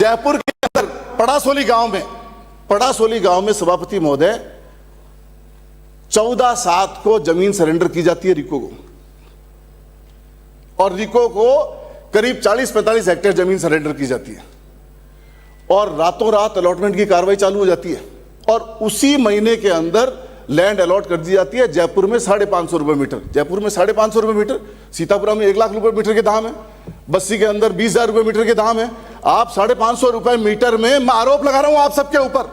जयपुर के अंदर पड़ासोली गांव में सभापति महोदय 14/7 को जमीन सरेंडर की जाती है रिको को, और रिको को करीब 40-45 हेक्टेयर जमीन सरेंडर की जाती है और रातों रात अलॉटमेंट की कार्रवाई चालू हो जाती है और उसी महीने के अंदर लैंड अलॉट कर दी जाती है। जयपुर में 550 रुपए मीटर, जयपुर में 550 रुपए मीटर, सीतापुरा में 1 लाख रुपए मीटर के दाम है, बस्सी के अंदर 20,000 रुपए मीटर के दाम है। आप 550 रुपए मीटर में, मैं आरोप लगा रहा हूं आप सबके ऊपर,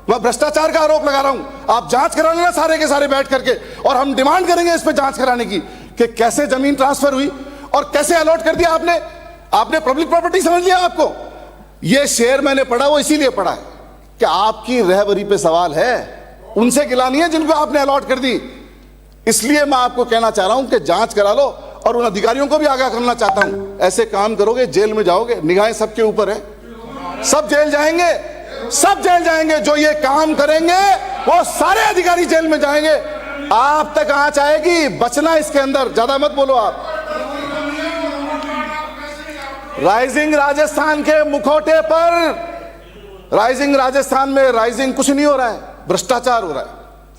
मैं भ्रष्टाचार का आरोप लगा रहा हूं। आप जांच करा लेना सारे के सारे बैठ करके, और हम डिमांड करेंगे इस पर जांच कराने की कि कैसे जमीन ट्रांसफर हुई और कैसे अलॉट कर दिया आपने। आपने पब्लिक प्रॉपर्टी समझ लिया। आपको यह शेर मैंने पढ़ा, वो इसीलिए पढ़ा है कि आपकी रहबरी पे सवाल है, उनसे गिलानी है जिनको आपने अलॉट कर दी। इसलिए मैं आपको कहना चाह रहा हूं कि जांच करा लो और उन अधिकारियों को भी आगाह करना चाहता हूं। ऐसे काम करोगे जेल में जाओगे, निगाहें सबके ऊपर है, सब जेल जाएंगे, सब जेल जाएंगे। जो ये काम करेंगे वो सारे अधिकारी जेल में जाएंगे। आप तक आंच आएगी, बचना इसके अंदर। ज्यादा मत बोलो आप। राइजिंग राजस्थान के मुखौटे पर, राइजिंग राजस्थान में राइजिंग कुछ नहीं हो रहा है, भ्रष्टाचार हो रहा है,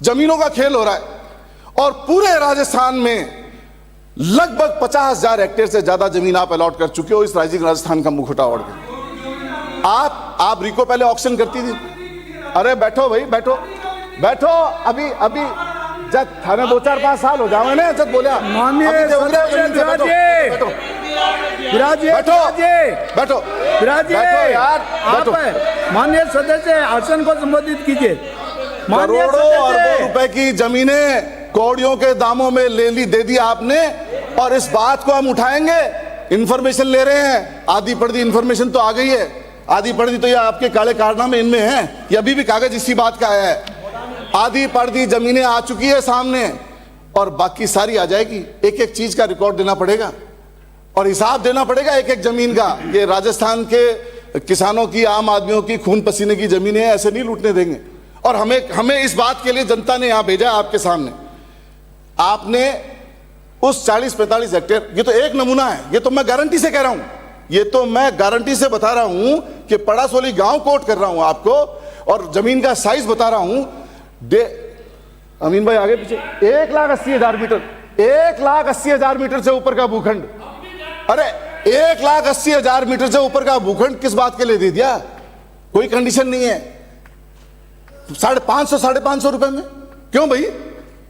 जमीनों का खेल हो रहा है, और पूरे राजस्थान में लगभग 50,000 हेक्टेयर से ज्यादा जमीन आप अलॉट कर चुके हो इस राइजिंग राजस्थान का मुखौटा ओढ़ के। आप रिको पहले ऑक्शन करती थी। अरे बैठो भाई, बैठो बैठो। अभी जब थाने 2-4-5 साल हो जाओगे ना, जब बोले बैठो यार, बैठो। माननीय सदस्य आसन को संबोधित कीजिए। करोड़ों अरबों रुपए की जमीनें कौड़ियों के दामों में दे दी आपने, और इस बात को हम उठाएंगे। इंफॉर्मेशन ले रहे हैं, आधी पढ़ी इंफॉर्मेशन तो आ गई है, आधी पढ़ी तो ये आपके काले कारनामे इनमें हैं, ये अभी भी कागज इसी बात का है। आधी पढ़ी जमीनें आ चुकी है सामने, और बाकी सारी आ जाएगी। एक एक चीज का रिकॉर्ड देना पड़ेगा और हिसाब देना पड़ेगा एक एक जमीन का। ये राजस्थान के किसानों की, आम आदमियों की खून पसीने की जमीनें ऐसे नहीं लूटने देंगे। और हमें इस बात के लिए जनता ने यहां भेजा आपके सामने। आपने उस 40-45 हेक्टेयर, ये तो एक नमूना है, ये तो मैं गारंटी से कह रहा हूं, ये तो मैं गारंटी से बता रहा हूं कि पड़ासोली गांव कोट कर रहा हूं आपको, और जमीन का साइज बता रहा हूं। अमीन भाई आगे पीछे, 1,80,000 मीटर, 1,80,000 मीटर से ऊपर का भूखंड। अरे 1,80,000 मीटर से ऊपर का भूखंड किस बात के लिए दे दिया? कोई कंडीशन नहीं है। 550 रुपए में क्यों भाई?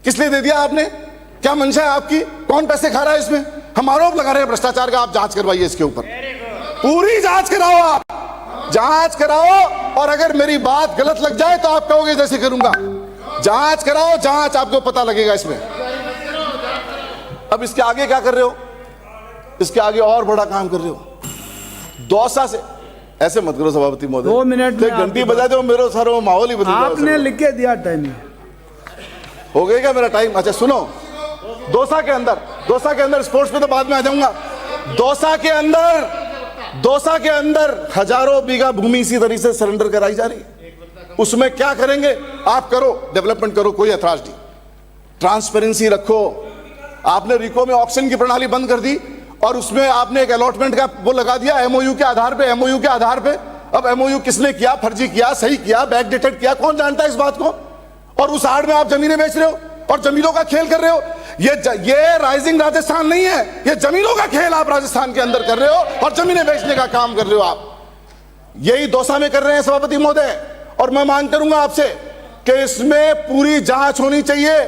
किस लिए दे दिया आपने? क्या मंशा है आपकी? कौन पैसे खा रहा है इसमें? हम आरोप लगा रहे हैं भ्रष्टाचार का। आप जांच करवाइए इसके ऊपर, पूरी जांच कराओ, आप जांच कराओ। और अगर मेरी बात गलत लग जाए तो आप कहोगे जैसे करूंगा। जांच कराओ, जांच, आपको पता लगेगा इसमें। अब इसके आगे क्या कर रहे हो? इसके आगे और बड़ा काम कर रहे हो। दौसा से ऐसे मत करो सभापति महोदय, 2 मिनट में घंटी बजा दो, मेरे सारा माहौल ही बदल जाएगा। आपने लिख के दिया टाइम हो गया क्या मेरा टाइम? अच्छा सुनो, दौसा के अंदर स्पोर्ट्स पे तो बाद में आ जाऊंगा। दौसा के अंदर हजारों बीघा भूमि इसी तरीके से सरेंडर कराई जा रही है। उसमें क्या करेंगे आप? करो, डेवलपमेंट करो, कोई ऐतराज नहीं, ट्रांसपेरेंसी रखो। आपने रिको में ऑक्शन की प्रणाली बंद कर दी और उसमें आपने एक अलॉटमेंट का वो लगा दिया एमओयू के आधार पे। अब एमओयू किसने किया? फर्जी किया, सही किया, बैकडेटेड किया, कौन जानता है इस बात को? और उस आड़ में आप जमीनें बेच रहे हो और जमीनों का खेल कर रहे हो। ये राइजिंग राजस्थान नहीं है, ये जमीनों का खेल आप राजस्थान के अंदर कर रहे हो और जमीनें बेचने का काम कर रहे हो आप। यही दौसा में कर रहे हैं सभापति महोदय। और मैं मांग करूंगा आपसे कि इसमें पूरी जांच होनी चाहिए।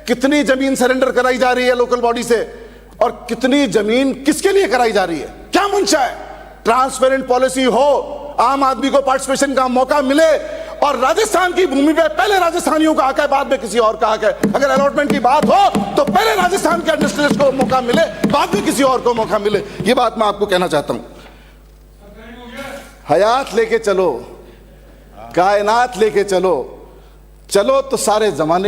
कितनी जमीन सरेंडर कराई जा रही है लोकल बॉडी से, और कितनी जमीन किसके लिए कराई जा रही है, क्या मंशा है? ट्रांसपेरेंट पॉलिसी हो, आम आदमी को पार्टिसिपेशन का मौका मिले, और राजस्थान की भूमि पे पहले राजस्थानियों का हक है, बाद में किसी और का हक है। अगर अलॉटमेंट की बात हो तो पहले राजस्थान के एडमिनिस्ट्रेटर को मौका मिले, बाद में किसी और को मौका मिले। ये बात मैं आपको कहना चाहता हूं। हयात लेके चलो, कायनात लेके चलो, चलो तो सारे जमाने